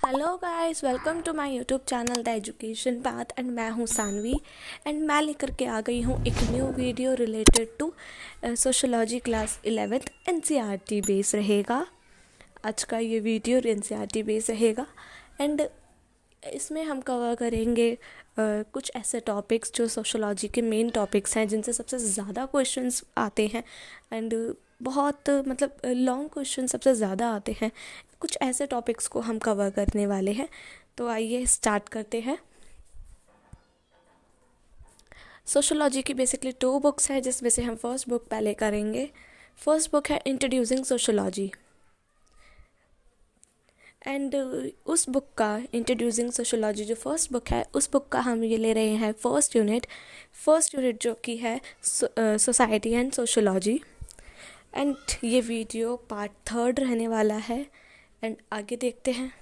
Hello guys, welcome to my YouTube channel the education path एंड मैं हूं Saanvi and मैं लेकर के आ गई हूं एक new video related to sociology class 11th NCERT base रहेगा। आज का ये वीडियो एनसीईआरटी बेस रहेगा एंड इसमें हम कवर करेंगे कुछ ऐसे टॉपिक्स जो सोशोलॉजी के मेन टॉपिक्स हैं जिनसे सबसे ज़्यादा क्वेश्चंस आते हैं एंड बहुत मतलब लॉन्ग क्वेश्चन सबसे ज़्यादा आते हैं। कुछ ऐसे टॉपिक्स को हम कवर करने वाले हैं, तो आइए स्टार्ट करते हैं। सोशोलॉजी की बेसिकली 2 बुक्स हैं जिसमें से हम फर्स्ट बुक पहले करेंगे। फर्स्ट बुक है इंट्रोड्यूसिंग सोशोलॉजी एंड उस बुक का इंट्रोड्यूसिंग सोशोलॉजी जो फर्स्ट बुक है उस बुक का हम ये ले रहे हैं फर्स्ट यूनिट जो कि है सोसाइटी एंड सोशोलॉजी एंड ये वीडियो पार्ट 3 रहने वाला है एंड आगे देखते हैं।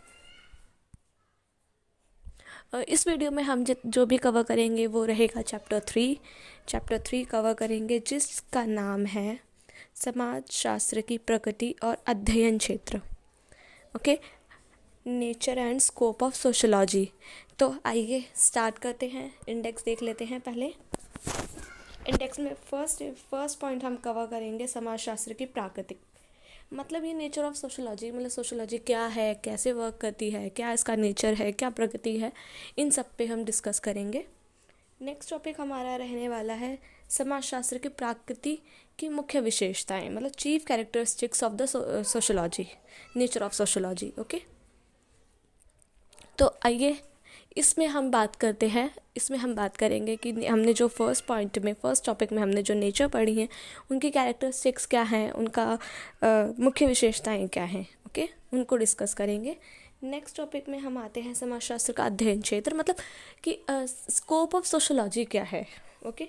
इस वीडियो में हम जो भी कवर करेंगे वो रहेगा चैप्टर 3 कवर करेंगे जिसका नाम है समाज शास्त्र की प्रकृति और अध्ययन क्षेत्र। Okay, nature and scope of sociology. तो आइए स्टार्ट करते हैं। इंडेक्स देख लेते हैं पहले। इंडेक्स में फर्स्ट पॉइंट हम कवर करेंगे समाजशास्त्र की प्राकृतिक, मतलब ये नेचर ऑफ सोशोलॉजी, मतलब सोशोलॉजी क्या है, कैसे वर्क करती है, क्या इसका नेचर है, क्या प्रकृति है, इन सब पे हम डिस्कस करेंगे। नेक्स्ट टॉपिक हमारा रहने वाला है समाजशास्त्र की प्राकृति की मुख्य विशेषताएं, मतलब chief characteristics of the sociology, nature of sociology. Okay, तो आइए इसमें हम बात करते हैं। इसमें हम बात करेंगे कि हमने जो फर्स्ट टॉपिक में हमने जो नेचर पढ़ी है उनकी कैरेक्टरिस्टिक्स क्या हैं, उनका मुख्य विशेषताएं क्या हैं। ओके, उनको डिस्कस करेंगे। नेक्स्ट टॉपिक में हम आते हैं समाजशास्त्र का अध्ययन क्षेत्र, मतलब कि स्कोप ऑफ सोशोलॉजी क्या है। ओके,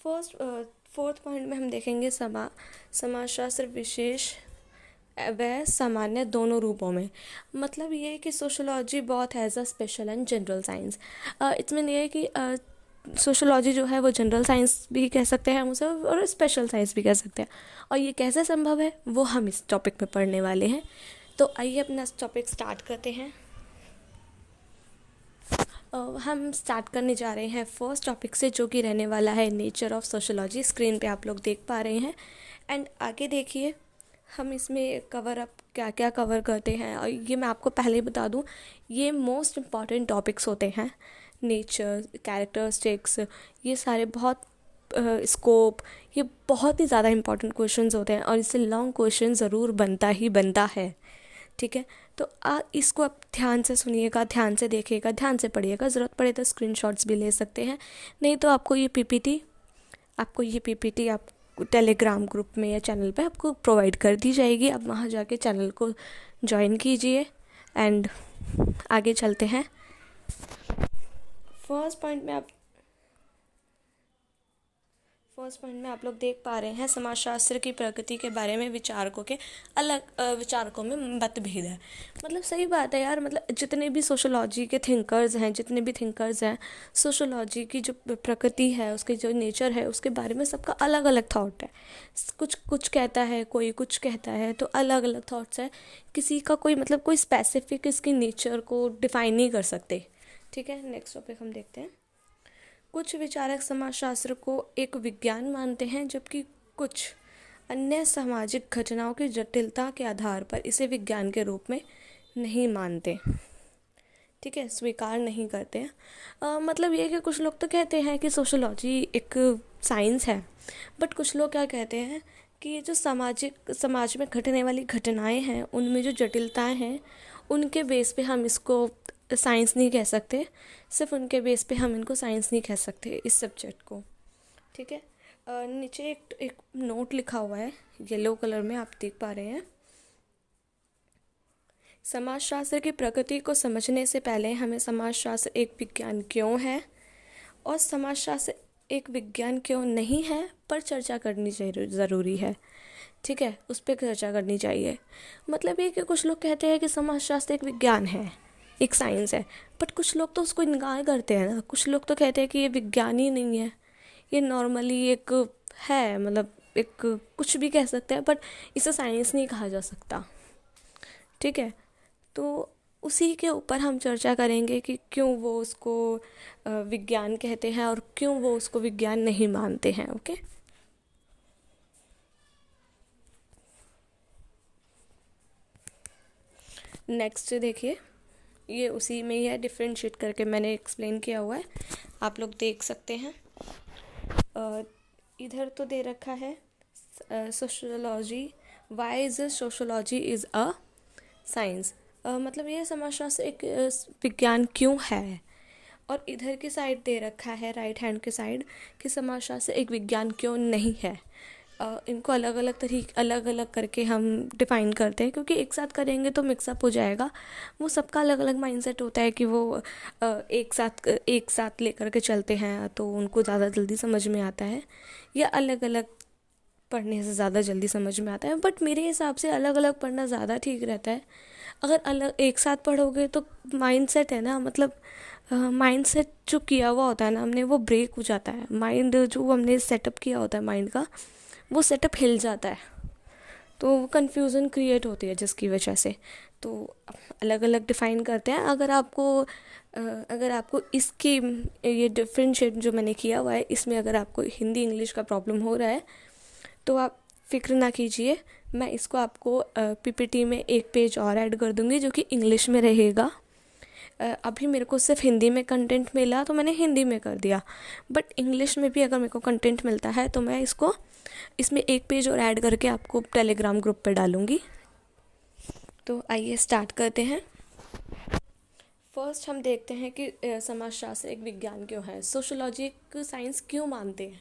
फोर्थ पॉइंट में हम देखेंगे समाजशास्त्र विशेष व सामान्य दोनों रूपों में, मतलब ये है कि सोशोलॉजी बहुत as a special and general science. इसमें ये है कि सोशोलॉजी जो है वो जनरल साइंस भी कह सकते हैं हम उसे और स्पेशल साइंस भी कह सकते हैं, और ये कैसे संभव है वो हम इस टॉपिक में पढ़ने वाले हैं। तो आइए अपना टॉपिक स्टार्ट करते हैं। हम स्टार्ट करने जा रहे हैं फर्स्ट टॉपिक से, जो कि रहने वाला है नेचर ऑफ सोशोलॉजी। स्क्रीन पे आप लोग देख पा रहे हैं एंड आगे देखिए हम इसमें कवर अप क्या क्या कवर करते हैं, और ये मैं आपको पहले ही बता दूं, ये मोस्ट इम्पॉर्टेंट टॉपिक्स होते हैं। नेचर, कैरेक्टरिस्टिक्स, ये सारे बहुत स्कोप, ये बहुत ही ज़्यादा इम्पॉर्टेंट क्वेश्चंस होते हैं और इससे लॉन्ग क्वेश्चन ज़रूर बनता है। ठीक है, तो इसको आप ध्यान से सुनिएगा, ध्यान से देखिएगा, ध्यान से पढ़िएगा। ज़रूरत पड़े तो स्क्रीनशॉट्स भी ले सकते हैं, नहीं तो आपको ये पीपीटी आप टेलीग्राम ग्रुप में या चैनल पे आपको प्रोवाइड कर दी जाएगी। आप वहाँ जाके चैनल को ज्वाइन कीजिए एंड आगे चलते हैं। फर्स्ट पॉइंट में आप लोग देख पा रहे हैं समाजशास्त्र की प्रकृति के बारे में विचारकों के अलग विचारकों में मतभेद है। मतलब सही बात है यार, मतलब जितने भी सोशोलॉजी के थिंकर्स हैं, सोशोलॉजी की जो प्रकृति है, उसकी जो नेचर है, उसके बारे में सबका अलग अलग थॉट है। कुछ कहता है, कोई कुछ कहता है, तो अलग अलग थॉट्स है। किसी का कोई स्पेसिफिक इसकी नेचर को डिफाइन नहीं कर सकते। ठीक है, नेक्स्ट टॉपिक हम देखते हैं। कुछ विचारक समाजशास्त्र को एक विज्ञान मानते हैं, जबकि कुछ अन्य सामाजिक घटनाओं की जटिलता के आधार पर इसे विज्ञान के रूप में नहीं मानते। ठीक है, स्वीकार नहीं करते हैं। मतलब ये कि कुछ लोग तो कहते हैं कि सोशोलॉजी एक साइंस है, बट कुछ लोग क्या कहते हैं कि ये जो समाज में घटने वाली घटनाएं हैं, उनमें जो जटिलताएं हैं, उनके बेस पे हम इसको साइंस नहीं कह सकते। सिर्फ उनके बेस पे हम इनको साइंस नहीं कह सकते, इस सब्जेक्ट को। ठीक है, नीचे एक नोट लिखा हुआ है येलो कलर में, आप देख पा रहे हैं। समाजशास्त्र की प्रकृति को समझने से पहले हमें समाजशास्त्र एक विज्ञान क्यों है और समाजशास्त्र एक विज्ञान क्यों नहीं है पर चर्चा करनी ज़रूरी है। ठीक है, उस पर चर्चा करनी चाहिए। मतलब ये कि कुछ लोग कहते हैं कि समाजशास्त्र एक विज्ञान है, एक साइंस है, बट कुछ लोग तो उसको इनकार करते हैं ना। कुछ लोग तो कहते हैं कि ये विज्ञान ही नहीं है, ये नॉर्मली एक है, मतलब एक कुछ भी कह सकते हैं, बट इसे साइंस नहीं कहा जा सकता। ठीक है, तो उसी के ऊपर हम चर्चा करेंगे कि क्यों वो उसको विज्ञान कहते हैं और क्यों वो उसको विज्ञान नहीं मानते हैं। ओके, नेक्स्ट देखिए, ये उसी में ही है, डिफ्रेंशिएट करके मैंने एक्सप्लेन किया हुआ है, आप लोग देख सकते हैं। इधर तो दे रखा है sociology, why is sociology is a science, मतलब ये समाजशास्त्र एक विज्ञान क्यों है। और इधर की साइड दे रखा है, राइट हैंड की साइड, कि समाजशास्त्र एक विज्ञान क्यों नहीं है। इनको अलग अलग करके हम डिफ़ाइन करते हैं, क्योंकि एक साथ करेंगे तो मिक्सअप हो जाएगा। वो सबका अलग अलग माइंडसेट होता है कि वो एक साथ लेकर के चलते हैं तो उनको ज़्यादा जल्दी समझ में आता है, या अलग अलग पढ़ने से ज़्यादा जल्दी समझ में आता है। बट मेरे हिसाब से अलग अलग पढ़ना ज़्यादा ठीक रहता है। अगर अलग एक साथ पढ़ोगे तो माइंडसेट है ना, मतलब माइंडसेट जो किया हुआ होता है ना हमने, वो ब्रेक हो जाता है। माइंड जो हमने सेटअप किया होता है माइंड का, वो सेटअप हिल जाता है, तो वो कन्फ्यूज़न क्रिएट होती है जिसकी वजह से। तो अलग अलग डिफ़ाइन करते हैं। अगर आपको इसकी ये डिफरेंशिएट जो मैंने किया हुआ है, इसमें अगर आपको हिंदी इंग्लिश का प्रॉब्लम हो रहा है तो आप फ़िक्र ना कीजिए, मैं इसको आपको पीपीटी में एक पेज और ऐड कर दूँगी जो कि इंग्लिश में रहेगा। अभी मेरे को सिर्फ हिंदी में कंटेंट मिला तो मैंने हिंदी में कर दिया, बट इंग्लिश में भी अगर मेरे को कंटेंट मिलता है तो मैं इसमें एक पेज और ऐड करके आपको टेलीग्राम ग्रुप पे डालूँगी। तो आइए स्टार्ट करते हैं। फर्स्ट हम देखते हैं कि समाजशास्त्र एक विज्ञान क्यों है, सोशोलॉजी एक साइंस क्यों मानते हैं,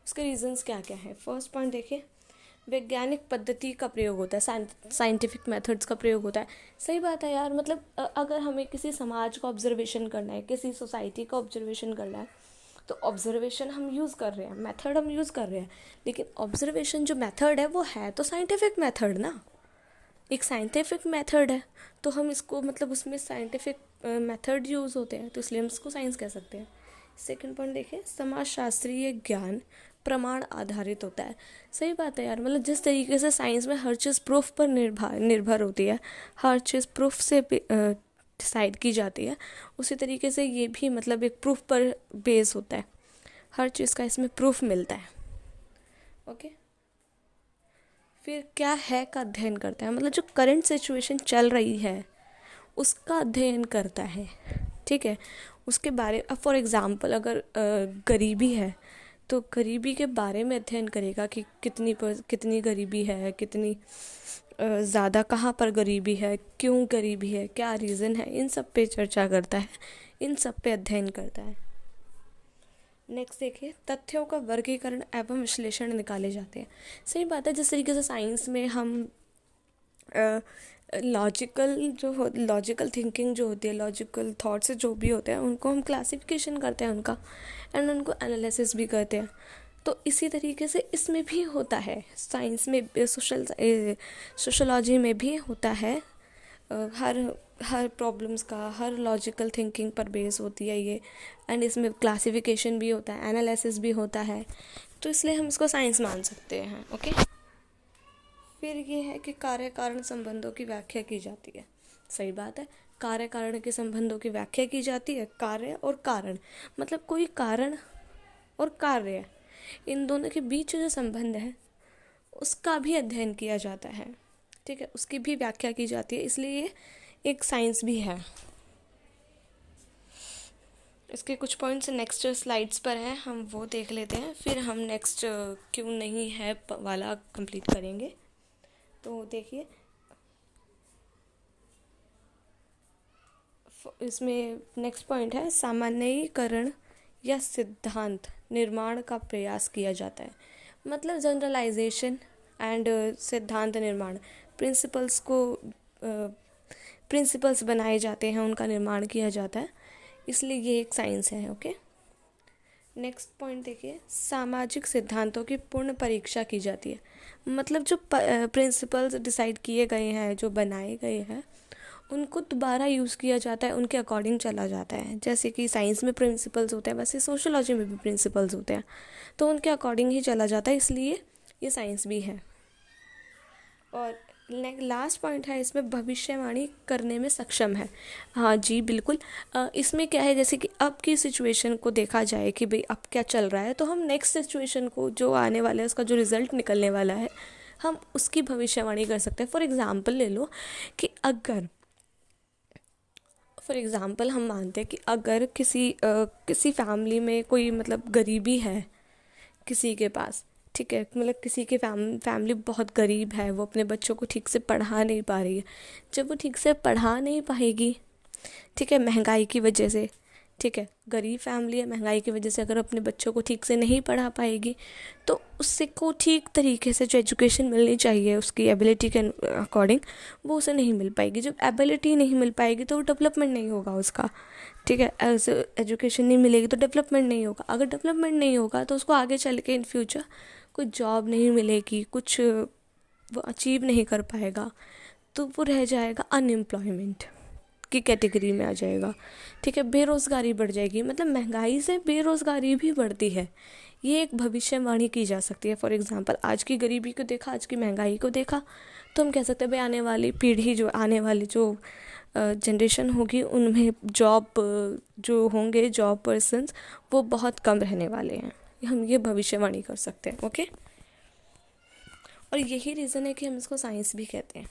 उसके रीजंस क्या क्या हैं। फर्स्ट पॉइंट देखिए, वैज्ञानिक पद्धति का प्रयोग होता है, साइंटिफिक मेथड्स का प्रयोग होता है। सही बात है यार, मतलब अगर हमें किसी समाज का ऑब्जर्वेशन करना है, किसी सोसाइटी का ऑब्जर्वेशन करना है, तो ऑब्जर्वेशन हम यूज़ कर रहे हैं, मेथड हम यूज़ कर रहे हैं, लेकिन ऑब्जर्वेशन जो मेथड है वो है तो साइंटिफिक मेथड ना, एक साइंटिफिक मेथड है, तो हम इसको मतलब उसमें साइंटिफिक मेथड यूज़ होते हैं तो इसलिए हम इसको साइंस कह सकते हैं। सेकंड पॉइंट देखिए, समाजशास्त्रीय ज्ञान प्रमाण आधारित होता है। सही बात है यार, मतलब जिस तरीके से साइंस में हर चीज़ प्रूफ पर निर्भर होती है, हर चीज़ प्रूफ से डिसाइड की जाती है, उसी तरीके से ये भी मतलब एक प्रूफ पर बेस होता है, हर चीज़ का इसमें प्रूफ मिलता है। ओके, फिर क्या है का अध्ययन करता है, मतलब जो करंट सिचुएशन चल रही है उसका अध्ययन करता है। ठीक है, उसके बारे, अब फॉर एग्ज़ाम्पल अगर गरीबी है तो गरीबी के बारे में अध्ययन करेगा कि कितनी गरीबी है, कितनी ज़्यादा, कहाँ पर गरीबी है, क्यों गरीबी है, क्या रीज़न है, इन सब पे चर्चा करता है, इन सब पे अध्ययन करता है। नेक्स्ट देखिए, तथ्यों का वर्गीकरण एवं विश्लेषण निकाले जाते हैं। सही बात है, जिस तरीके से साइंस में हम लॉजिकल थिंकिंग जो होती है, लॉजिकल थॉट्स जो भी होते हैं, उनको हम क्लासिफिकेशन करते हैं उनका, एंड उनको एनालिसिस भी करते हैं। तो इसी तरीके से इसमें भी होता है, साइंस में, सोशोलॉजी में भी होता है। हर प्रॉब्लम्स का, हर लॉजिकल थिंकिंग पर बेस होती है ये, एंड इसमें क्लासिफिकेशन भी होता है, एनालिसिस भी होता है, तो इसलिए हम इसको साइंस मान सकते हैं। ओके, फिर ये है कि कार्य कारण संबंधों की व्याख्या की जाती है। सही बात है, कार्य कारण के संबंधों की व्याख्या की जाती है। कार्य और कारण, मतलब कोई कारण और कार्य, इन दोनों के बीच जो संबंध है उसका भी अध्ययन किया जाता है। ठीक है, उसकी भी व्याख्या की जाती है, इसलिए ये एक साइंस भी है। इसके कुछ पॉइंट्स नेक्स्ट स्लाइड्स पर हैं, हम वो देख लेते हैं, फिर हम नेक्स्ट क्यों नहीं है वाला कंप्लीट करेंगे। तो देखिए, इसमें नेक्स्ट पॉइंट है, सामान्यीकरण या सिद्धांत निर्माण का प्रयास किया जाता है। मतलब जनरलाइजेशन एंड सिद्धांत निर्माण, प्रिंसिपल्स बनाए जाते हैं, उनका निर्माण किया जाता है, इसलिए ये एक साइंस है। ओके, नेक्स्ट पॉइंट देखिए, सामाजिक सिद्धांतों की पूर्ण परीक्षा की जाती है। मतलब जो प्रिंसिपल्स डिसाइड किए गए हैं, जो बनाए गए हैं, उनको दोबारा यूज़ किया जाता है, उनके अकॉर्डिंग चला जाता है। जैसे कि साइंस में प्रिंसिपल्स होते हैं, वैसे सोशोलॉजी में भी प्रिंसिपल्स होते हैं, तो उनके अकॉर्डिंग ही चला जाता है, इसलिए ये साइंस भी है। और लास्ट पॉइंट है इसमें, भविष्यवाणी करने में सक्षम है। हाँ जी बिल्कुल। इसमें क्या है, जैसे कि अब की सिचुएशन को देखा जाए कि भाई अब क्या चल रहा है, तो हम नेक्स्ट सिचुएशन को जो आने वाला है, उसका जो रिज़ल्ट निकलने वाला है, हम उसकी भविष्यवाणी कर सकते हैं। फॉर एग्ज़ाम्पल हम मानते हैं कि अगर किसी फैमिली में कोई मतलब गरीबी है किसी के पास, ठीक है, मतलब किसी की फैमिली बहुत गरीब है, वो अपने बच्चों को ठीक से पढ़ा नहीं पा रही है। जब वो ठीक से पढ़ा नहीं पाएगी, ठीक है, महंगाई की वजह से, ठीक है, गरीब फैमिली है, महंगाई की वजह से अगर अपने बच्चों को ठीक से नहीं पढ़ा पाएगी, तो उससे को ठीक तरीके से जो एजुकेशन मिलनी चाहिए उसकी एबिलिटी के अकॉर्डिंग, वो उसे नहीं मिल पाएगी। जब एबिलिटी नहीं मिल पाएगी तो डेवलपमेंट नहीं होगा उसका, ठीक है। एजुकेशन नहीं मिलेगी तो डेवलपमेंट नहीं होगा। अगर डेवलपमेंट नहीं होगा तो उसको आगे चल के इन फ्यूचर कोई जॉब नहीं मिलेगी, कुछ वो अचीव नहीं कर पाएगा, तो वो रह जाएगा अनएम्प्लॉयमेंट की कैटेगरी में आ जाएगा, ठीक है। बेरोज़गारी बढ़ जाएगी, मतलब महंगाई से बेरोज़गारी भी बढ़ती है। ये एक भविष्यवाणी की जा सकती है। फॉर एग्जांपल आज की गरीबी को देखा, आज की महंगाई को देखा, तो हम कह सकते हैं भाई आने वाली जो जनरेशन होगी, उनमें जॉब पर्सन्स वो बहुत कम रहने वाले हैं। हम ये भविष्यवाणी कर सकते हैं, ओके। और यही रीज़न है कि हम इसको साइंस भी कहते हैं।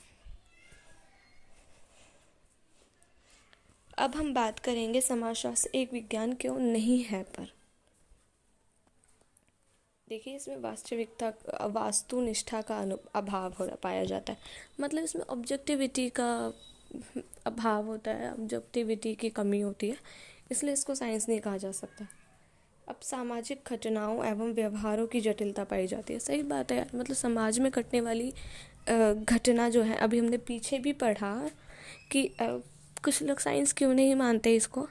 अब हम बात करेंगे समाजशास्त्र एक विज्ञान क्यों नहीं है पर। देखिए, इसमें वास्तुनिष्ठा का अभाव पाया जाता है। मतलब इसमें ऑब्जेक्टिविटी का अभाव होता है, ऑब्जेक्टिविटी की कमी होती है, इसलिए इसको साइंस नहीं कहा जा सकता। अब सामाजिक घटनाओं एवं व्यवहारों की जटिलता पाई जाती है। सही बात है यार, मतलब समाज में घटने वाली घटना जो है, अभी हमने पीछे भी पढ़ा कि कुछ लोग साइंस क्यों नहीं मानते इसको।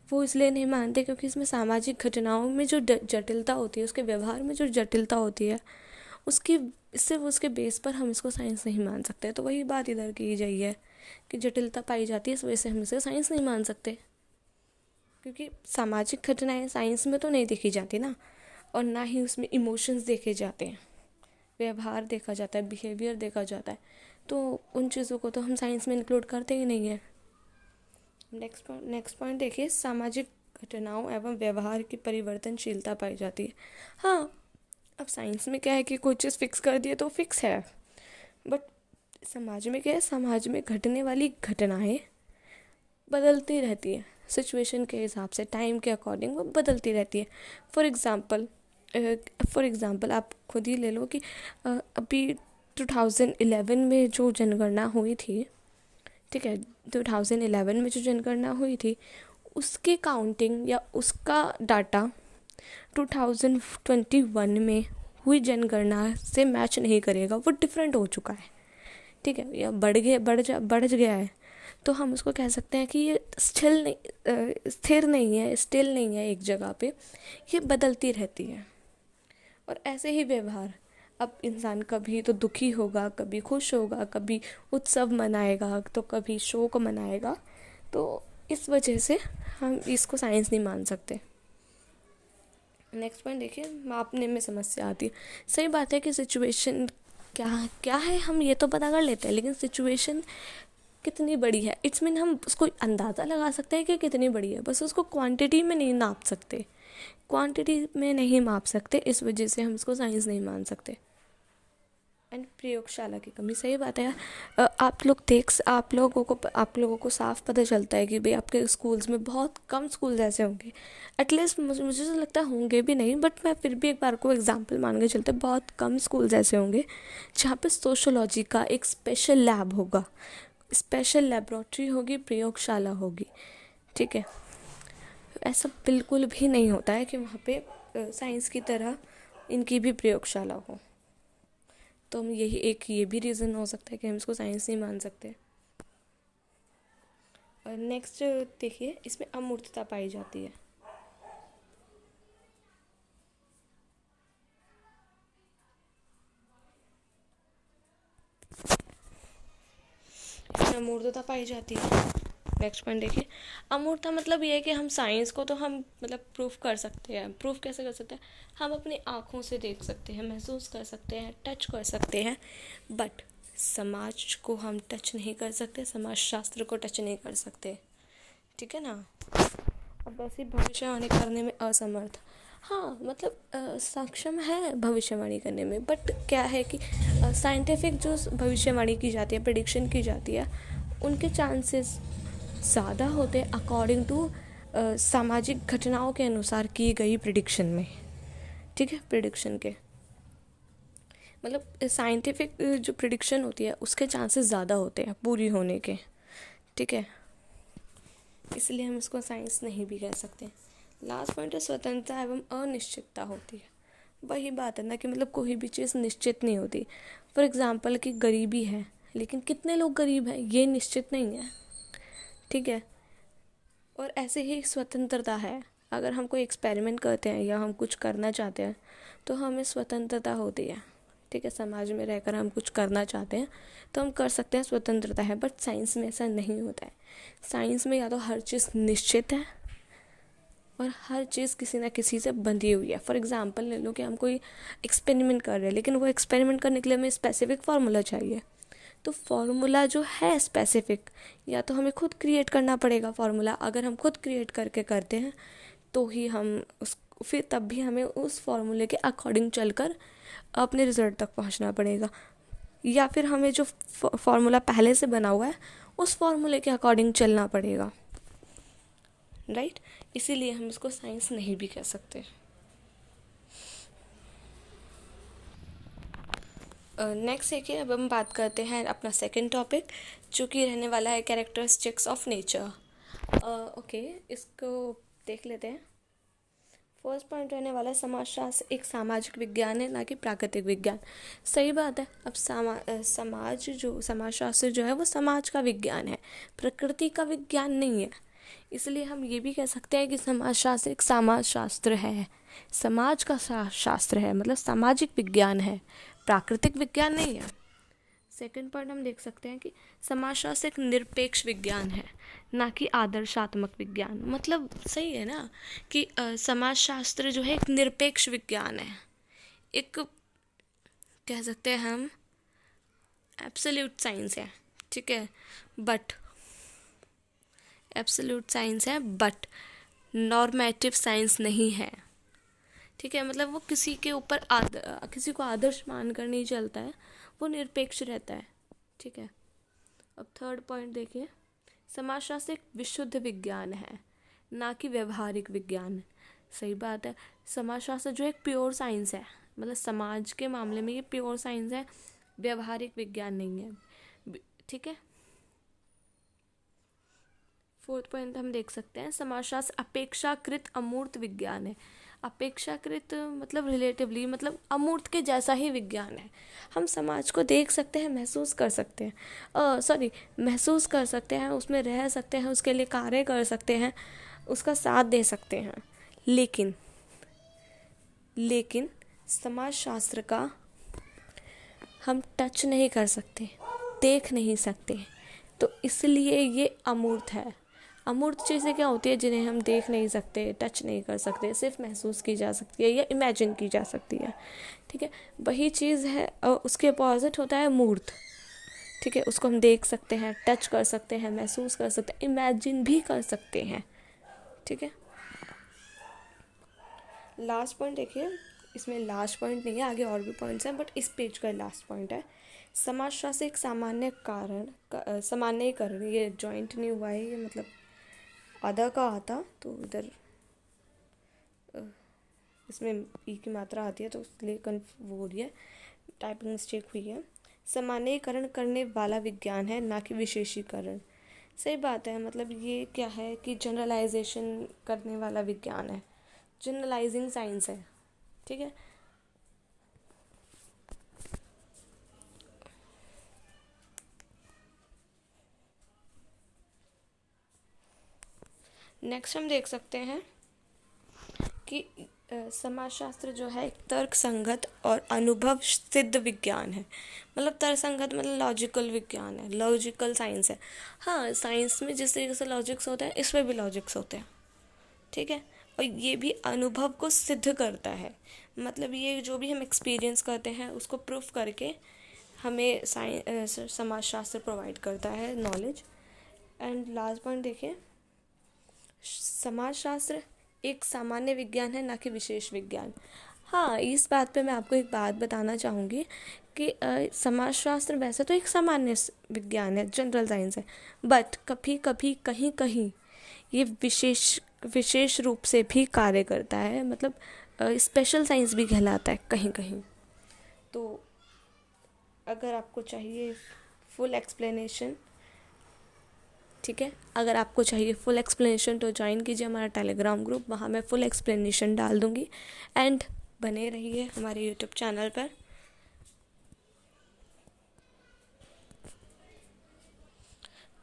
वो इसलिए नहीं मानते क्योंकि इसमें सामाजिक घटनाओं में जो जटिलता होती है, उसके व्यवहार में जो जटिलता होती है, सिर्फ उसके बेस पर हम इसको साइंस नहीं मान सकते। तो वही बात इधर की गई है कि जटिलता पाई जाती है, इस वजह से हम इसे साइंस नहीं मान सकते। क्योंकि सामाजिक घटनाएं साइंस में तो नहीं देखी जाती ना, और ना ही उसमें इमोशंस देखे जाते हैं, व्यवहार देखा जाता है, बिहेवियर देखा जाता है। तो उन चीज़ों को तो हम साइंस में इंक्लूड करते ही नहीं है। नेक्स्ट पॉइंट देखिए, सामाजिक घटनाओं एवं व्यवहार की परिवर्तनशीलता पाई जाती है। हाँ, अब साइंस में क्या है कि कोई चीज़ फिक्स कर दिए तो फिक्स है, बट समाज में क्या है, समाज में घटने वाली घटनाएं बदलती रहती है, सिचुएशन के हिसाब से, टाइम के अकॉर्डिंग वो बदलती रहती है। फॉर एग्ज़ाम्पल आप खुद ही ले लो कि अभी 2011 में जो जनगणना हुई थी, ठीक है, 2011 में जो जनगणना हुई थी, उसकी काउंटिंग या उसका डाटा 2021 में हुई जनगणना से मैच नहीं करेगा, वो डिफरेंट हो चुका है, ठीक है, या बढ़ गया है। तो हम उसको कह सकते हैं कि ये स्थिर नहीं है, स्टिल नहीं है एक जगह पे, ये बदलती रहती है। और ऐसे ही व्यवहार, अब इंसान कभी तो दुखी होगा, कभी खुश होगा, कभी उत्सव मनाएगा, तो कभी शोक मनाएगा। तो इस वजह से हम इसको साइंस नहीं मान सकते। नेक्स्ट पॉइंट देखिए, मापने में समस्या आती है। सही बात है कि सिचुएशन क्या है हम ये तो पता कर लेते हैं, लेकिन सिचुएशन कितनी बड़ी है, इट्स मीन हम उसको अंदाज़ा लगा सकते हैं कि कितनी बड़ी है, बस उसको क्वांटिटी में नहीं माप सकते, इस वजह से हम इसको साइंस नहीं मान सकते। एंड प्रयोगशाला की कमी, सही बात है यार। आप लोगों को साफ पता चलता है कि भाई आपके स्कूल्स में बहुत कम स्कूल्स ऐसे होंगे, एटलीस्ट मुझे तो लगता है होंगे भी नहीं, बट मैं फिर भी एक बार को एग्जांपल मान के चलते, बहुत कम स्कूल्स ऐसे होंगे जहाँ पे सोशोलॉजी का एक स्पेशल लैब होगा, स्पेशल लेबोरेटरी होगी, प्रयोगशाला होगी, ठीक है। ऐसा बिल्कुल भी नहीं होता है कि वहाँ पे साइंस की तरह इनकी भी प्रयोगशाला हो। तो हम ये भी रीज़न हो सकता है कि हम इसको साइंस नहीं मान सकते। और नेक्स्ट देखिए, इसमें अमूर्तता पाई जाती है। इसमें अमूर्तता पाई जाती है। नेक्स्ट पॉइंट देखिए, अमूर्तता मतलब ये है कि हम साइंस को तो हम मतलब प्रूफ कर सकते हैं। प्रूफ कैसे कर सकते हैं? हम अपनी आँखों से देख सकते हैं, महसूस कर सकते हैं, टच कर सकते हैं, बट समाज को हम टच नहीं कर सकते, समाजशास्त्र को टच नहीं कर सकते, ठीक है ना। अब वैसे भविष्यवाणी करने में असमर्थ, हाँ मतलब सक्षम है भविष्यवाणी करने में, बट क्या है कि साइंटिफिक जो भविष्यवाणी की जाती है, प्रेडिक्शन की जाती है, उनके चांसेस ज़्यादा होते हैं अकॉर्डिंग टू सामाजिक घटनाओं के अनुसार की गई प्रेडिक्शन में, ठीक है। प्रेडिक्शन के मतलब साइंटिफिक जो प्रेडिक्शन होती है उसके चांसेस ज़्यादा होते हैं पूरी होने के, ठीक है। इसलिए हम इसको साइंस नहीं भी कह सकते। लास्ट पॉइंट है स्वतंत्रता एवं अनिश्चितता होती है। वही बात है ना कि मतलब कोई भी चीज़ निश्चित नहीं होती। फॉर एग्जांपल कि गरीबी है, लेकिन कितने लोग गरीब हैं ये निश्चित नहीं है, ठीक है। और ऐसे ही स्वतंत्रता है, अगर हम कोई एक्सपेरिमेंट करते हैं या हम कुछ करना चाहते हैं तो हमें स्वतंत्रता होती है, ठीक है। समाज में रहकर हम कुछ करना चाहते हैं तो हम कर सकते हैं, स्वतंत्रता है। बट साइंस में ऐसा नहीं होता है। साइंस में या तो हर चीज़ निश्चित है और हर चीज़ किसी ना किसी से बंधी हुई है। फॉर एग्जांपल ले लो कि हम कोई एक्सपेरिमेंट कर रहे हैं, लेकिन वो एक्सपेरिमेंट करने के लिए हमें स्पेसिफिक फार्मूला चाहिए। तो फार्मूला जो है स्पेसिफिक, या तो हमें खुद क्रिएट करना पड़ेगा फार्मूला। अगर हम खुद क्रिएट करके करते हैं तो ही हम फिर तब भी हमें उस फार्मूले के अकॉर्डिंग चलकर अपने रिजल्ट तक पहुंचना पड़ेगा, या फिर हमें जो फार्मूला पहले से बना हुआ है उस फार्मूले के अकॉर्डिंग चलना पड़ेगा, राइट। इसीलिए हम इसको साइंस नहीं भी कह सकते। नेक्स्ट है कि अब हम बात करते हैं अपना सेकंड टॉपिक, जो कि रहने वाला है कैरेक्टरिस्टिक्स ऑफ नेचर। ओके, इसको देख लेते हैं। फर्स्ट पॉइंट रहने वाला है समाजशास्त्र एक सामाजिक विज्ञान है, ना कि प्राकृतिक विज्ञान। सही बात है। अब समाजशास्त्र जो है वो समाज का विज्ञान है, प्रकृति का विज्ञान नहीं है। इसलिए हम ये भी कह सकते हैं कि समाजशास्त्र एक समाजशास्त्र है, समाज का शास्त्र है, मतलब सामाजिक विज्ञान है, प्राकृतिक विज्ञान नहीं है। सेकंड पॉइंट हम देख सकते हैं कि समाजशास्त्र एक निरपेक्ष विज्ञान है, ना कि आदर्शात्मक विज्ञान। मतलब सही है ना कि समाजशास्त्र जो है एक निरपेक्ष विज्ञान है, एक कह सकते हैं हम एब्सोल्यूट साइंस है, ठीक है। बट एब्सोल्यूट साइंस है बट नॉर्मेटिव साइंस नहीं है, ठीक है। मतलब वो किसी के ऊपर किसी को आदर्श मानकर नहीं चलता है, वो निरपेक्ष रहता है, ठीक है। अब थर्ड पॉइंट देखिए, समाजशास्त्र एक विशुद्ध विज्ञान है, ना कि व्यवहारिक विज्ञान। सही बात है। समाजशास्त्र जो एक प्योर साइंस है, मतलब समाज के मामले में ये प्योर साइंस है, व्यवहारिक विज्ञान नहीं है, ठीक है। फोर्थ पॉइंट हम देख सकते हैं, समाजशास्त्र अपेक्षाकृत अमूर्त विज्ञान है। अपेक्षाकृत मतलब रिलेटिवली, मतलब अमूर्त के जैसा ही विज्ञान है। हम समाज को देख सकते हैं, महसूस कर सकते हैं, महसूस कर सकते हैं, उसमें रह सकते हैं, उसके लिए कार्य कर सकते हैं, उसका साथ दे सकते हैं, लेकिन समाजशास्त्र का हम टच नहीं कर सकते, देख नहीं सकते। तो इसलिए ये अमूर्त है। अमूर्त चीज़ें क्या होती है जिन्हें हम देख नहीं सकते, टच नहीं कर सकते, सिर्फ महसूस की जा सकती है या इमेजिन की जा सकती है, ठीक है। वही चीज़ है, उसके अपोजिट होता है मूर्त, ठीक है। उसको हम देख सकते हैं, टच कर सकते हैं, महसूस कर सकते हैं, इमेजिन भी कर सकते हैं, ठीक है। लास्ट पॉइंट देखिए, इसमें लास्ट पॉइंट नहीं है, आगे और भी पॉइंट्स हैं, बट इस पेज का लास्ट पॉइंट है समाजशास्त्र एक सामान्यीकरण। ये जॉइंट नहीं हुआ है, ये मतलब आधा का आता तो इधर इसमें ई की मात्रा आती है तो इसलिए वो हो रही है, टाइपिंग मिस्टेक हुई है। सामान्यीकरण करने वाला विज्ञान है, ना कि विशेषीकरण। सही बात है। मतलब ये क्या है कि जनरलाइजेशन करने वाला विज्ञान है, जनरलाइजिंग साइंस है, ठीक है। नेक्स्ट हम देख सकते हैं कि समाजशास्त्र जो है एक तर्क संगत और अनुभव सिद्ध विज्ञान है। मतलब तर्क संगत मतलब लॉजिकल विज्ञान है, लॉजिकल साइंस है। हाँ, साइंस में जिस तरीके से लॉजिक्स होते हैं इसमें भी लॉजिक्स होते हैं, ठीक है। और ये भी अनुभव को सिद्ध करता है, मतलब ये जो भी हम एक्सपीरियंस करते हैं उसको प्रूफ करके हमें समाजशास्त्र प्रोवाइड करता है नॉलेज। एंड लास्ट पॉइंट देखिए, समाजशास्त्र एक सामान्य विज्ञान है, ना कि विशेष विज्ञान। हाँ, इस बात पे मैं आपको एक बात बताना चाहूँगी कि समाजशास्त्र वैसे तो एक सामान्य विज्ञान है, जनरल साइंस है, बट कभी कभी कहीं कहीं ये विशेष रूप से भी कार्य करता है, मतलब स्पेशल साइंस भी कहलाता है कहीं कहीं। तो अगर आपको चाहिए फुल एक्सप्लेनेशन, ठीक है, अगर आपको चाहिए फुल एक्सप्लेनेशन तो ज्वाइन कीजिए हमारा टेलीग्राम ग्रुप, वहाँ मैं फुल एक्सप्लेनेशन डाल दूँगी। एंड बने रहिए हमारे यूट्यूब चैनल पर।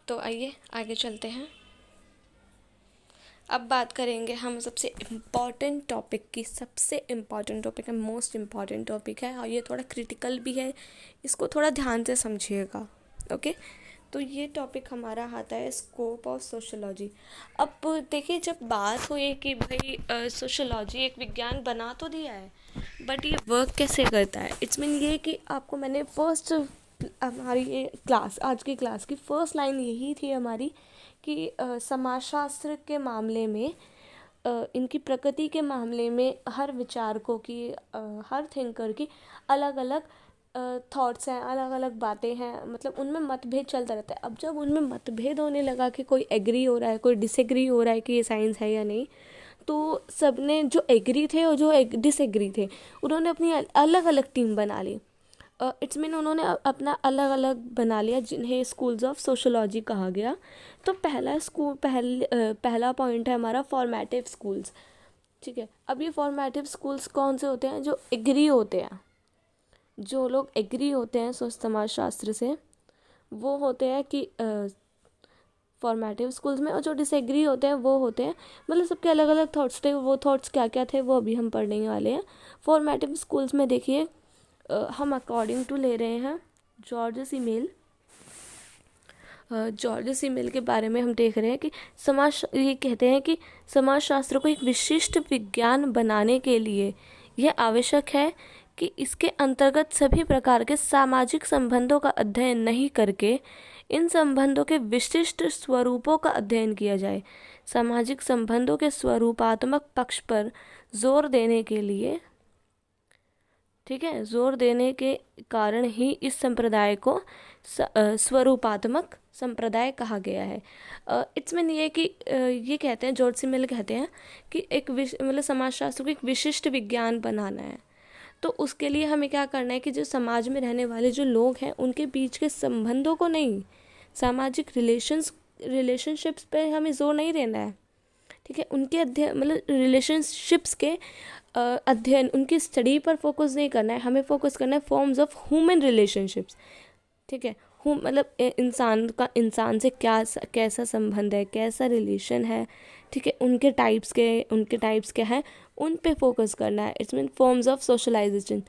तो आइए आगे चलते हैं। अब बात करेंगे हम सबसे इम्पॉर्टेंट टॉपिक की। सबसे इम्पॉर्टेंट टॉपिक है, मोस्ट इम्पॉर्टेंट टॉपिक है, और ये थोड़ा क्रिटिकल भी है, इसको थोड़ा ध्यान से समझिएगा। ओके, तो ये टॉपिक हमारा आता है स्कोप ऑफ सोशोलॉजी। अब देखिए, जब बात हुई कि भाई सोशोलॉजी एक विज्ञान बना तो दिया है, बट ये वर्क कैसे करता है, इट्स मीन ये कि आपको मैंने फर्स्ट हमारी ये क्लास, आज की क्लास की फर्स्ट लाइन यही थी हमारी कि समाजशास्त्र के मामले में, इनकी प्रकृति के मामले में हर विचारकों की, हर थिंकर की अलग अलग थॉट्स हैं, अलग अलग बातें हैं, मतलब उनमें मतभेद चलता रहता है। अब जब उनमें मतभेद होने लगा कि कोई एग्री हो रहा है, कोई डिसएग्री हो रहा है कि ये साइंस है या नहीं, तो सबने जो एग्री थे और जो डिसएग्री थे, उन्होंने अपनी अलग अलग टीम बना ली। इट्स मीन उन्होंने अपना अलग अलग बना लिया, जिन्हें स्कूल्स ऑफ सोशोलॉजी कहा गया। तो पहला पॉइंट है हमारा फॉर्मेटिव स्कूल्स। ठीक है, अब ये फॉर्मेटिव स्कूल्स कौन से होते हैं? जो एग्री होते हैं, जो लोग एग्री होते हैं समाजशास्त्र से, वो होते हैं कि फॉर्मेटिव स्कूल्स में, और जो डिसएग्री होते हैं वो होते हैं, मतलब सबके अलग अलग थॉट्स थे। वो थॉट्स क्या क्या थे वो अभी हम पढ़ने वाले हैं। फॉर्मेटिव स्कूल्स में देखिए, हम अकॉर्डिंग टू ले रहे हैं जॉर्ज सी मिल के बारे में हम देख रहे हैं कि ये कहते हैं कि समाजशास्त्र को एक विशिष्ट विज्ञान बनाने के लिए यह आवश्यक है कि इसके अंतर्गत सभी प्रकार के सामाजिक संबंधों का अध्ययन नहीं करके इन संबंधों के विशिष्ट स्वरूपों का अध्ययन किया जाए। सामाजिक संबंधों के स्वरूपात्मक पक्ष पर जोर देने के लिए, ठीक है, जोर देने के कारण ही इस संप्रदाय को स्वरूपात्मक संप्रदाय कहा गया है। इट्स मीन ये कि ये कहते हैं, जॉर्ज सी मिल कहते हैं कि एक मतलब समाजशास्त्र को एक विशिष्ट विज्ञान बनाना है, तो उसके लिए हमें क्या करना है कि जो समाज में रहने वाले जो लोग हैं उनके बीच के संबंधों को नहीं, सामाजिक रिलेशनशिप्स पे हमें जोर नहीं देना है। ठीक है, उनके अध्ययन, मतलब रिलेशनशिप्स के अध्ययन, उनकी स्टडी पर फोकस नहीं करना है, हमें फोकस करना है फॉर्म्स ऑफ ह्यूमन रिलेशनशिप्स। ठीक है, मतलब इंसान का इंसान से कैसा संबंध है, कैसा रिलेशन है, ठीक है, उनके टाइप्स क्या है, उन पे फोकस करना है। It's mean forms of socialisation,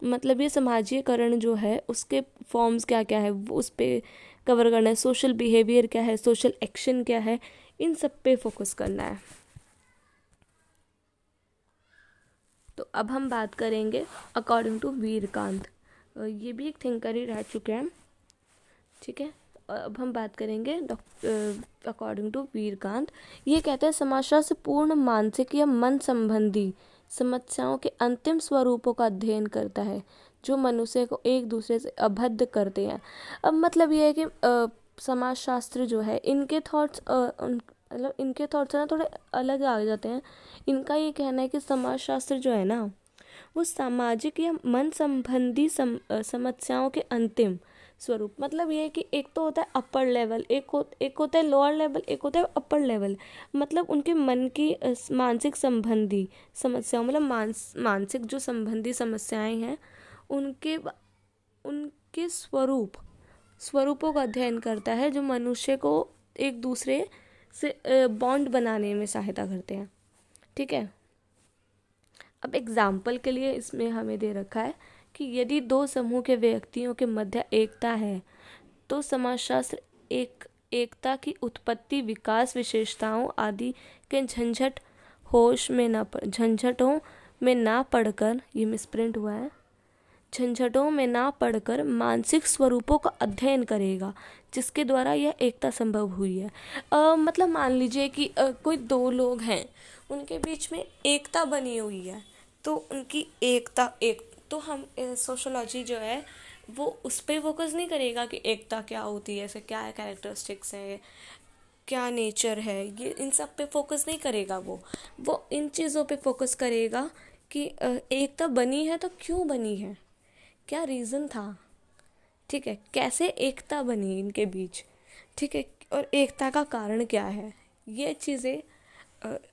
मतलब ये समाजीकरण जो है उसके फॉर्म्स क्या क्या है वो उस पे कवर करना है। सोशल बिहेवियर क्या है, सोशल एक्शन क्या है, इन सब पे फोकस करना है। तो अब हम बात करेंगे अकॉर्डिंग टू वीरकांत, ये भी एक थिंकर ही रह चुके हैं। ठीक है, अब हम बात करेंगे अकॉर्डिंग टू वीरकांत। ये कहते हैं समाजशास्त्र पूर्ण मानसिक या मन संबंधी समस्याओं के अंतिम स्वरूपों का अध्ययन करता है जो मनुष्य को एक दूसरे से अबद्ध करते हैं। अब मतलब ये है कि समाजशास्त्र जो है, इनके थॉट्स मतलब इनके थॉट्स ना थोड़े अलग आ जाते हैं। इनका ये कहना है कि समाजशास्त्र जो है ना, वो सामाजिक या मन संबंधी समस्याओं के अंतिम स्वरूप, मतलब ये है कि एक तो होता है अपर लेवल, एक होता है लोअर लेवल, एक होता है अपर लेवल। मतलब उनके मन की मानसिक संबंधी समस्याओं, मतलब मानसिक जो संबंधी समस्याएं हैं, उनके स्वरूपों का अध्ययन करता है जो मनुष्य को एक दूसरे से बॉन्ड बनाने में सहायता करते हैं। ठीक है, अब एग्जाम्पल के लिए इसमें हमें दे रखा है कि यदि दो समूह के व्यक्तियों के मध्य एकता है तो समाजशास्त्र एकता की उत्पत्ति, विकास, विशेषताओं आदि के झंझटों में ना पढ़कर, ये मिसप्रिंट हुआ है, झंझटों में ना पड़कर मानसिक स्वरूपों का अध्ययन करेगा, जिसके द्वारा यह एकता संभव हुई है। मतलब मान लीजिए कि कोई दो लोग हैं, उनके बीच में एकता बनी हुई है, तो उनकी एकता तो हम सोशोलॉजी जो है वो उस पर फोकस नहीं करेगा कि एकता क्या होती है, ऐसे क्या कैरेक्टरिस्टिक्स है, क्या नेचर है, ये इन सब पे फोकस नहीं करेगा। वो इन चीज़ों पे फोकस करेगा कि एकता बनी है तो क्यों बनी है, क्या रीज़न था, ठीक है, कैसे एकता बनी इनके बीच, ठीक है, और एकता का कारण क्या है, ये चीज़ें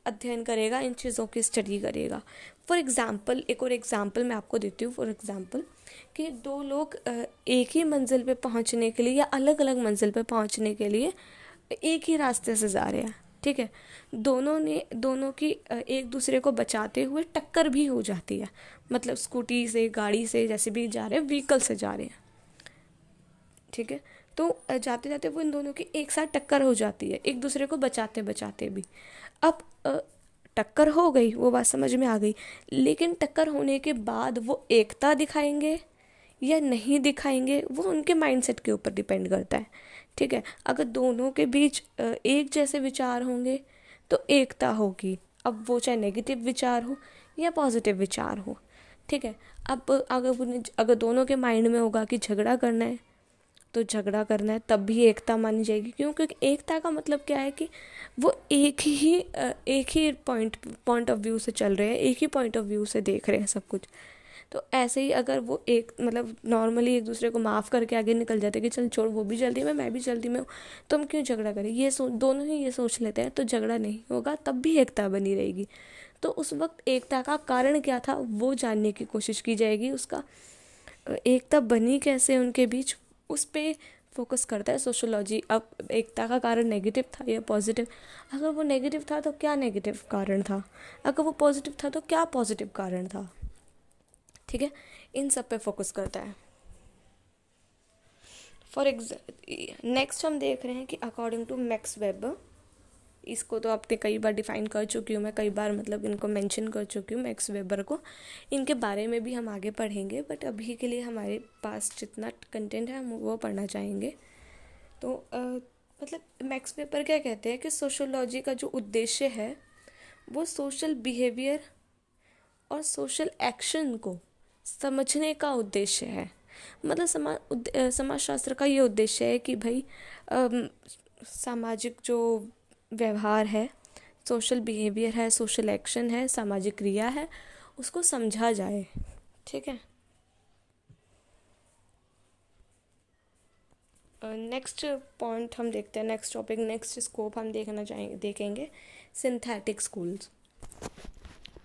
अध्ययन करेगा, इन चीज़ों की स्टडी करेगा। फॉर एग्ज़ाम्पल, एक और एग्ज़ाम्पल मैं आपको देती हूँ। फॉर एग्ज़ाम्पल कि दो लोग एक ही मंजिल पे पहुँचने के लिए या अलग अलग मंजिल पे पहुँचने के लिए एक ही रास्ते से जा रहे हैं, ठीक है, दोनों की एक दूसरे को बचाते हुए टक्कर भी हो जाती है, मतलब स्कूटी से, गाड़ी से, जैसे भी जा रहे हैं, व्हीकल से जा रहे हैं, ठीक है, तो जाते जाते वो इन दोनों की एक साथ टक्कर हो जाती है, एक दूसरे को बचाते बचाते भी। अब टक्कर हो गई, वो बात समझ में आ गई, लेकिन टक्कर होने के बाद वो एकता दिखाएंगे या नहीं दिखाएंगे, वो उनके माइंडसेट के ऊपर डिपेंड करता है, ठीक है। अगर दोनों के बीच एक जैसे विचार होंगे तो एकता होगी, अब वो चाहे नेगेटिव विचार हो या पॉजिटिव विचार हो, ठीक है। अब अगर दोनों के माइंड में होगा कि झगड़ा करना है तो झगड़ा करना है, तब भी एकता मानी जाएगी। क्यों? क्योंकि एकता का मतलब क्या है कि वो एक ही पॉइंट ऑफ व्यू से चल रहे हैं, एक ही पॉइंट ऑफ व्यू से देख रहे हैं सब कुछ। तो ऐसे ही अगर वो एक मतलब नॉर्मली एक दूसरे को माफ़ करके आगे निकल जाते कि चल छोड़, वो भी जल्दी में, मैं भी जल्दी में हूँ, तो हम क्यों झगड़ा करें, दोनों ही ये सोच लेते हैं, तो झगड़ा नहीं होगा, तब भी एकता बनी रहेगी। तो उस वक्त एकता का कारण क्या था वो जानने की कोशिश की जाएगी, उसका एकता बनी कैसे उनके बीच, उस पे फोकस करता है सोशोलॉजी। अब एकता का कारण नेगेटिव था या पॉजिटिव, अगर वो नेगेटिव था तो क्या नेगेटिव कारण था, अगर वो पॉजिटिव था तो क्या पॉजिटिव कारण था, ठीक है, इन सब पे फोकस करता है। नेक्स्ट हम देख रहे हैं कि अकॉर्डिंग टू मैक्स वेबर, इसको तो आपने कई बार डिफाइन कर चुकी हूँ मैं, कई बार मतलब इनको मेंशन कर चुकी हूँ मैक्स वेबर को, इनके बारे में भी हम आगे पढ़ेंगे, बट अभी के लिए हमारे पास जितना कंटेंट है हम वो पढ़ना चाहेंगे। तो मतलब मैक्स वेबर क्या कहते हैं कि सोशोलॉजी का जो उद्देश्य है वो सोशल बिहेवियर और सोशल एक्शन को समझने का उद्देश्य है। मतलब समाजशास्त्र का ये उद्देश्य है कि भाई सामाजिक जो व्यवहार है, सोशल बिहेवियर है, सोशल एक्शन है, सामाजिक क्रिया है, उसको समझा जाए, ठीक है। नेक्स्ट पॉइंट हम देखते हैं, नेक्स्ट टॉपिक, नेक्स्ट स्कोप हम देखेंगे synthetic schools.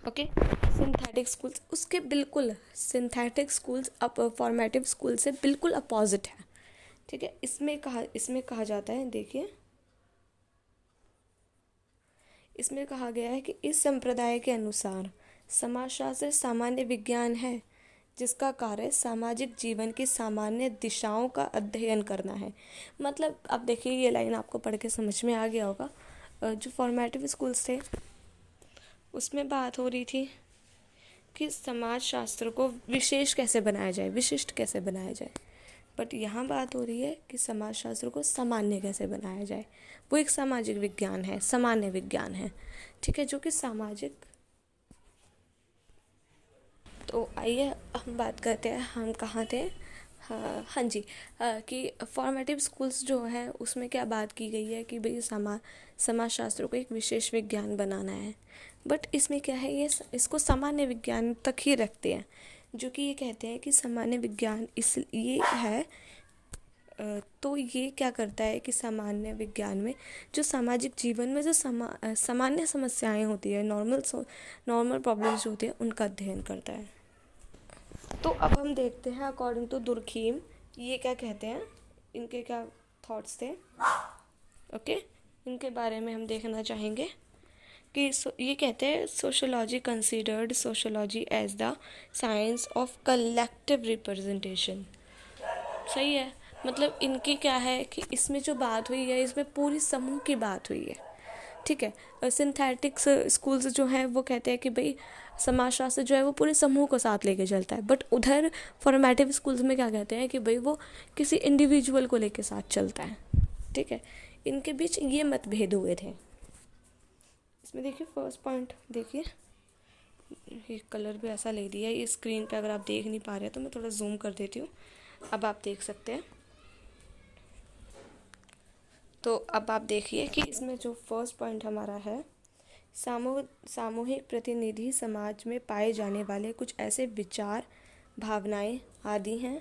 Okay, synthetic schools उसके बिल्कुल, सिंथेटिक स्कूल्स फॉर्मेटिव स्कूल से बिल्कुल अपोजिट है, ठीक है। इसमें कहा जाता है, देखिए इसमें कहा गया है कि इस संप्रदाय के अनुसार समाजशास्त्र सामान्य विज्ञान है जिसका कार्य सामाजिक जीवन की सामान्य दिशाओं का अध्ययन करना है। मतलब अब देखिए ये लाइन आपको पढ़ के समझ में आ गया होगा। जो फॉर्मेटिव स्कूल्स थे उसमें बात हो रही थी कि समाज शास्त्र को विशेष कैसे बनाया जाए, विशिष्ट कैसे बनाया जाए, बट यहाँ बात हो रही है कि समाज शास्त्र को सामान्य कैसे बनाया जाए। वो एक सामाजिक विज्ञान है, सामान्य विज्ञान है, ठीक है, जो कि सामाजिक। तो आइए हम बात करते हैं, हम कहाँ थे, हाँ जी, कि फॉर्मेटिव स्कूल्स जो है उसमें क्या बात की गई है कि भाई समाज शास्त्र को एक विशेष विज्ञान बनाना है, बट इसमें क्या है, ये इसको सामान्य विज्ञान तक ही रखते हैं, जो कि ये कहते हैं कि सामान्य विज्ञान ये है। तो ये क्या करता है कि सामान्य विज्ञान में जो सामाजिक जीवन में जो सामान्य समस्याएं होती है, नॉर्मल प्रॉब्लम्स जो होती है, उनका अध्ययन करता है। तो अब हम देखते हैं अकॉर्डिंग टू दुर्खीम ये क्या कहते हैं, इनके क्या थॉट्स थे। ओके, इनके बारे में हम देखना चाहेंगे कि ये कहते हैं sociology considered sociology as the science of collective representation. सही है, मतलब इनकी क्या है कि इसमें जो बात हुई है इसमें पूरी समूह की बात हुई है, ठीक है। सिंथेटिक्स स्कूल्स जो हैं वो कहते हैं कि भाई समाजशास्त्र जो है वो पूरे समूह को साथ लेके चलता है, बट उधर फॉर्मेटिव स्कूल्स में क्या कहते हैं कि भाई वो किसी इंडिविजुअल को लेके साथ चलता है। ठीक है, इनके बीच ये मतभेद हुए थे। इसमें देखिए फर्स्ट पॉइंट देखिए, ये कलर भी ऐसा ले दिया है ये स्क्रीन पे, अगर आप देख नहीं पा रहे हैं तो मैं थोड़ा जूम कर देती हूँ, अब आप देख सकते हैं। तो अब आप देखिए कि इसमें जो फर्स्ट पॉइंट हमारा है, सामूहिक प्रतिनिधि समाज में पाए जाने वाले कुछ ऐसे विचार, भावनाएं आदि हैं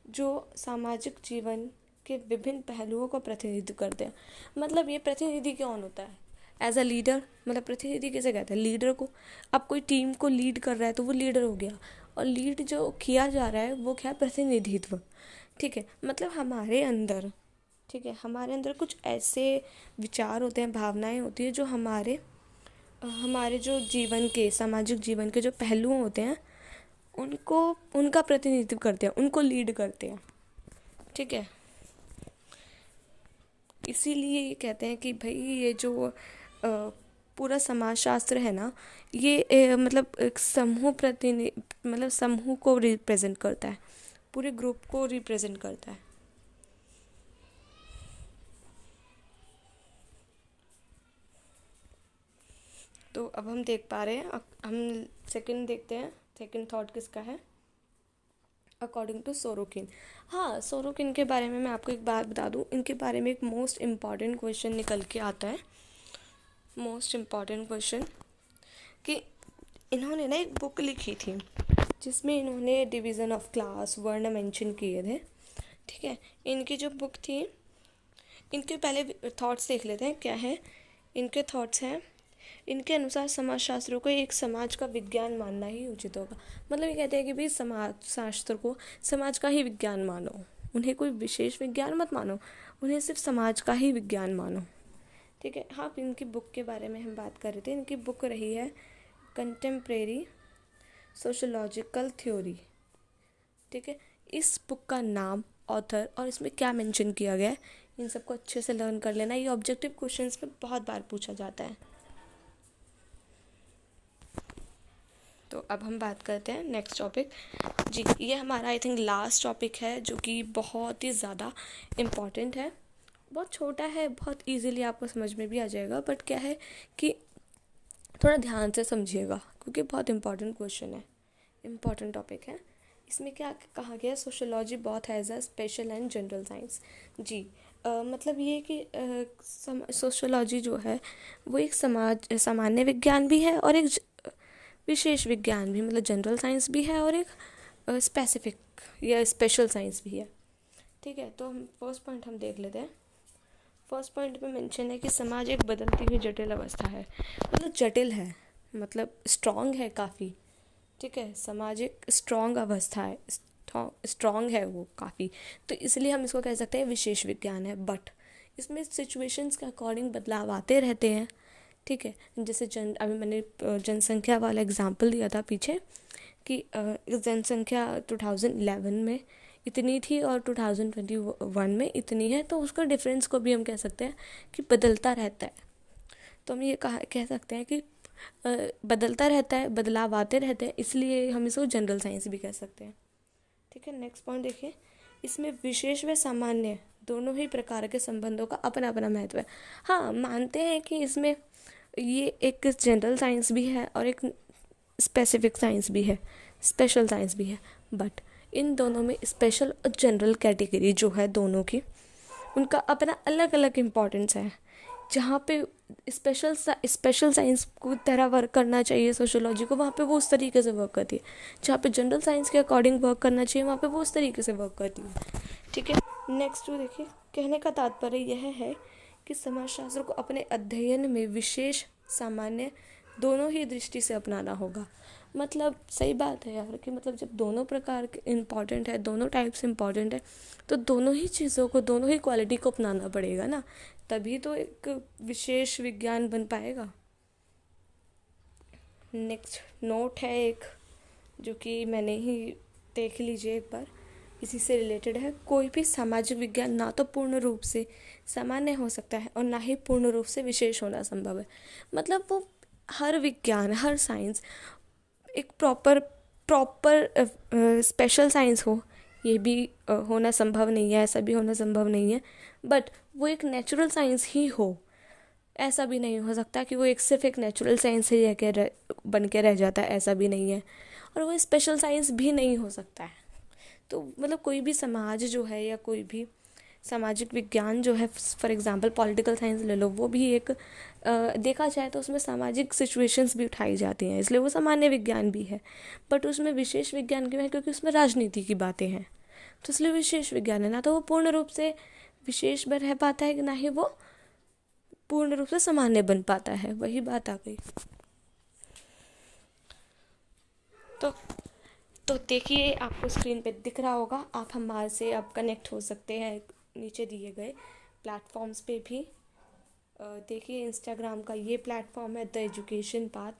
जो सामाजिक जीवन के विभिन्न पहलुओं को प्रतिनिधित्व करते हैं। मतलब ये प्रतिनिधि कौन होता है? एज अ लीडर, मतलब प्रतिनिधि किसे कहते हैं? लीडर को। अब कोई टीम को लीड कर रहा है तो वो लीडर हो गया, और लीड जो किया जा रहा है वो क्या है? प्रतिनिधित्व। ठीक है, मतलब हमारे अंदर, ठीक है, हमारे अंदर कुछ ऐसे विचार होते हैं, भावनाएं होती है जो हमारे हमारे जो जीवन के, सामाजिक जीवन के जो पहलू होते हैं उनको, उनका प्रतिनिधित्व करते हैं, उनको लीड करते हैं। ठीक है, इसीलिए ये कहते हैं कि भाई ये जो पूरा समाजशास्त्र है ना, ये मतलब एक समूह मतलब समूह को रिप्रेजेंट करता है, पूरे ग्रुप को रिप्रेजेंट करता है। तो अब हम देख पा रहे हैं, अब हम सेकंड देखते हैं, सेकंड थॉट किसका है? According to Sorokin. हाँ, सोरोकिन के बारे में मैं आपको एक बात बता दूँ, इनके बारे में एक मोस्ट इम्पॉर्टेंट क्वेश्चन निकल के आता है, मोस्ट इम्पॉर्टेंट क्वेश्चन, कि इन्होंने ना एक बुक लिखी थी जिसमें इन्होंने डिवीज़न ऑफ क्लास, वर्ण मेंशन किए थे। ठीक है, इनकी जो बुक थी, इनके पहले थॉट्स देख लेते हैं क्या है। इनके थॉट्स हैं, इनके अनुसार समाजशास्त्र को एक समाज का विज्ञान मानना ही उचित होगा। मतलब ये कहते हैं कि भाई समाज शास्त्र को समाज का ही विज्ञान मानो, उन्हें कोई विशेष विज्ञान मत मानो, उन्हें सिर्फ समाज का ही विज्ञान मानो। ठीक है, हाँ, इनकी बुक के बारे में हम बात कर रहे थे। इनकी बुक रही है कंटेम्प्रेरी सोशोलॉजिकल थ्योरी। ठीक है, इस बुक का नाम, ऑथर और इसमें क्या मेंशन किया गया है, इन सबको अच्छे से लर्न कर लेना। ये ऑब्जेक्टिव क्वेश्चंस में बहुत बार पूछा जाता है। तो अब हम बात करते हैं नेक्स्ट टॉपिक जी। ये हमारा आई थिंक लास्ट टॉपिक है, जो कि बहुत ही ज़्यादा इम्पॉर्टेंट है। बहुत छोटा है, बहुत इजीली आपको समझ में भी आ जाएगा, बट क्या है कि थोड़ा ध्यान से समझिएगा, क्योंकि बहुत इम्पॉर्टेंट क्वेश्चन है, इम्पॉर्टेंट टॉपिक है। इसमें क्या कहा गया? सोशोलॉजी बहुत है as a special and general science. जी, मतलब ये कि सोशोलॉजी जो है वो एक सामान्य विज्ञान भी है और एक विशेष विज्ञान भी, मतलब जनरल साइंस भी है, और एक स्पेसिफिक या स्पेशल साइंस भी है। ठीक है, तो हम फर्स्ट पॉइंट हम देख लेते हैं। फर्स्ट पॉइंट में मेंशन है कि समाज एक बदलती हुई जटिल अवस्था है। मतलब जटिल है, मतलब स्ट्रॉन्ग है काफ़ी। ठीक है, समाज एक स्ट्रॉन्ग अवस्था है, स्ट्रॉन्ग है वो काफ़ी, तो इसलिए हम इसको कह सकते हैं विशेष विज्ञान है। बट इसमें सिचुएशंस के अकॉर्डिंग बदलाव आते रहते हैं। ठीक है, जैसे अभी मैंने जनसंख्या वाला एग्जांपल दिया था पीछे, कि जनसंख्या 2011 में इतनी थी और 2021 में इतनी है, तो उसका डिफरेंस को भी हम कह सकते हैं कि बदलता रहता है। तो हम ये कह सकते हैं कि बदलता रहता है, बदलाव आते रहते हैं, इसलिए हम इसको जनरल साइंस भी कह सकते हैं। ठीक है, नेक्स्ट पॉइंट देखिए। इसमें विशेष व सामान्य दोनों ही प्रकार के संबंधों का अपना अपना महत्व है। हाँ, मानते हैं कि इसमें ये एक जनरल साइंस भी है और एक स्पेसिफिक साइंस भी है, स्पेशल साइंस भी है, बट इन दोनों में स्पेशल और जनरल कैटेगरी जो है दोनों की, उनका अपना अलग अलग इम्पोर्टेंस है। जहाँ पे स्पेशल साइंस को तरह वर्क करना चाहिए सोशोलॉजी को, वहाँ पे वो उस तरीके से वर्क करती है। जहाँ पे जनरल साइंस के अकॉर्डिंग वर्क करना चाहिए, वहाँ पे वो उस तरीके से वर्क करती है। ठीक है, नेक्स्ट जो देखिए, कहने का तात्पर्य यह है कि समाजशास्त्र को अपने अध्ययन में विशेष, सामान्य दोनों ही दृष्टि से अपनाना होगा। मतलब सही बात है यार, कि मतलब जब दोनों प्रकार के इम्पॉर्टेंट है, दोनों टाइप्स इम्पॉर्टेंट है, तो दोनों ही चीज़ों को, दोनों ही क्वालिटी को अपनाना पड़ेगा ना, तभी तो एक विशेष विज्ञान बन पाएगा। नेक्स्ट नोट है एक, जो कि मैंने ही, देख लीजिए एक बार, इसी से रिलेटेड है। कोई भी सामाजिक विज्ञान ना तो पूर्ण रूप से सामान्य हो सकता है और ना ही पूर्ण रूप से विशेष होना संभव है। मतलब वो हर विज्ञान, हर साइंस एक प्रॉपर प्रॉपर स्पेशल साइंस हो, ये भी होना संभव नहीं है, ऐसा भी होना संभव नहीं है। बट वो एक नेचुरल साइंस ही हो, ऐसा भी नहीं हो सकता कि वो एक सिर्फ एक नेचुरल साइंस ही बन के रह जाता है, ऐसा भी नहीं है। और वो स्पेशल साइंस भी नहीं हो सकता है। तो मतलब कोई भी समाज जो है या कोई भी सामाजिक विज्ञान जो है, फॉर एग्जांपल पॉलिटिकल साइंस ले लो, वो भी एक देखा जाए तो उसमें सामाजिक सिचुएशंस भी उठाई जाती हैं, इसलिए वो सामान्य विज्ञान भी है। बट उसमें विशेष विज्ञान क्यों है? क्योंकि उसमें राजनीति की बातें हैं, तो इसलिए विशेष विज्ञान है। ना तो वो पूर्ण रूप से विशेष में रह पाता है, ना ही वो पूर्ण रूप से सामान्य बन पाता है। वही बात आ गई। तो तो देखिए, आपको स्क्रीन पे दिख रहा होगा, आप हमारे से अब कनेक्ट हो सकते हैं नीचे दिए गए प्लेटफॉर्म्स पे भी। देखिए, इंस्टाग्राम का ये प्लेटफॉर्म है the education path,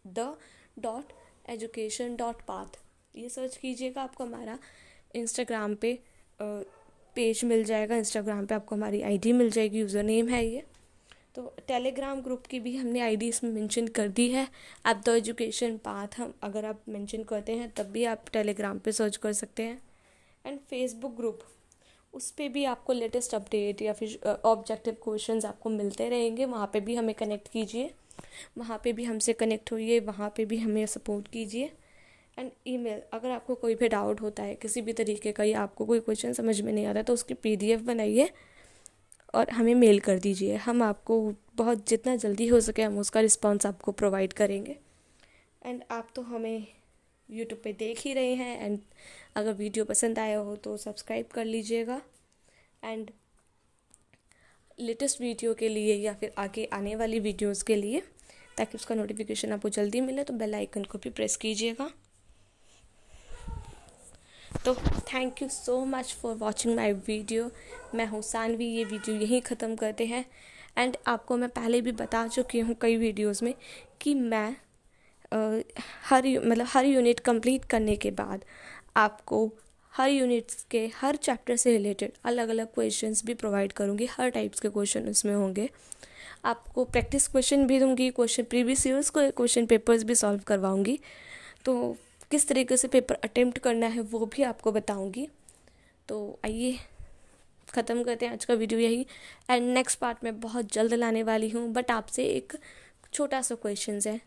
the dot education dot path. ये सर्च कीजिएगा, आपको हमारा इंस्टाग्राम पे पेज मिल जाएगा। इंस्टाग्राम पे आपको हमारी आईडी मिल जाएगी, यूज़र नेम है ये। तो टेलीग्राम ग्रुप की भी हमने आईडी इसमें मेंशन कर दी है, एट द एजुकेशन पाथ। हम अगर आप मेंशन करते हैं तब भी आप टेलीग्राम पे सर्च कर सकते हैं। एंड फेसबुक ग्रुप, उस पर भी आपको लेटेस्ट अपडेट या फिर ऑब्जेक्टिव क्वेश्चंस आपको मिलते रहेंगे। वहाँ पे भी हमें कनेक्ट कीजिए, वहाँ पे भी हमसे कनेक्ट होइए, वहाँ पे भी हमें सपोर्ट कीजिए। एंड ईमेल, अगर आपको कोई भी डाउट होता है किसी भी तरीके का या आपको कोई क्वेश्चन समझ में नहीं आता तो उसकी PDF बनाइए और हमें मेल कर दीजिए। हम आपको बहुत जितना जल्दी हो सके हम उसका रिस्पांस आपको प्रोवाइड करेंगे। एंड आप तो हमें यूट्यूब पे देख ही रहे हैं, एंड अगर वीडियो पसंद आया हो तो सब्सक्राइब कर लीजिएगा। एंड लेटेस्ट वीडियो के लिए या फिर आगे आने वाली वीडियोस के लिए, ताकि उसका नोटिफिकेशन आपको जल्दी मिले, तो बेल आइकन को भी प्रेस कीजिएगा। तो thank you so much for watching my video. मैं हूँ सानवी, ये वीडियो यहीं ख़त्म करते हैं। एंड आपको मैं पहले भी बता चुकी हूँ कई वीडियोस में कि मैं हर यूनिट कंप्लीट करने के बाद आपको हर यूनिट्स के हर चैप्टर से रिलेटेड अलग अलग क्वेश्चंस भी प्रोवाइड करूँगी। हर टाइप्स के क्वेश्चन उसमें होंगे। आपको प्रैक्टिस क्वेश्चन भी दूँगी, प्रीवियस ईयर्स को क्वेश्चन पेपर्स भी सॉल्व करवाऊँगी। तो किस तरीके से पेपर अटेम्प्ट करना है वो भी आपको बताऊंगी। तो आइए ख़त्म करते हैं आज का वीडियो यही। एंड नेक्स्ट पार्ट में बहुत जल्द लाने वाली हूँ। बट आपसे एक छोटा सा क्वेश्चन है,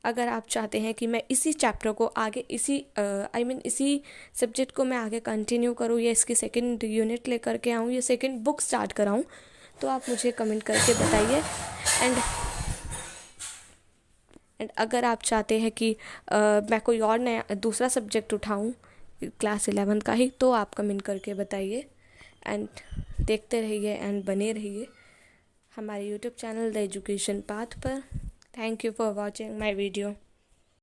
अगर आप चाहते हैं कि मैं इसी चैप्टर को आगे इसी सब्जेक्ट को मैं आगे कंटिन्यू करूँ या इसकी सेकंड यूनिट लेकर के आऊँ या सेकंड बुक स्टार्ट कराऊँ, तो आप मुझे कमेंट करके बताइए। एंड अगर आप चाहते हैं कि मैं कोई और नया दूसरा सब्जेक्ट उठाऊं क्लास 11 का ही, तो आप कमेंट करके बताइए। एंड देखते रहिए एंड बने रहिए हमारे YouTube channel the education path पर। Thank you for watching my video.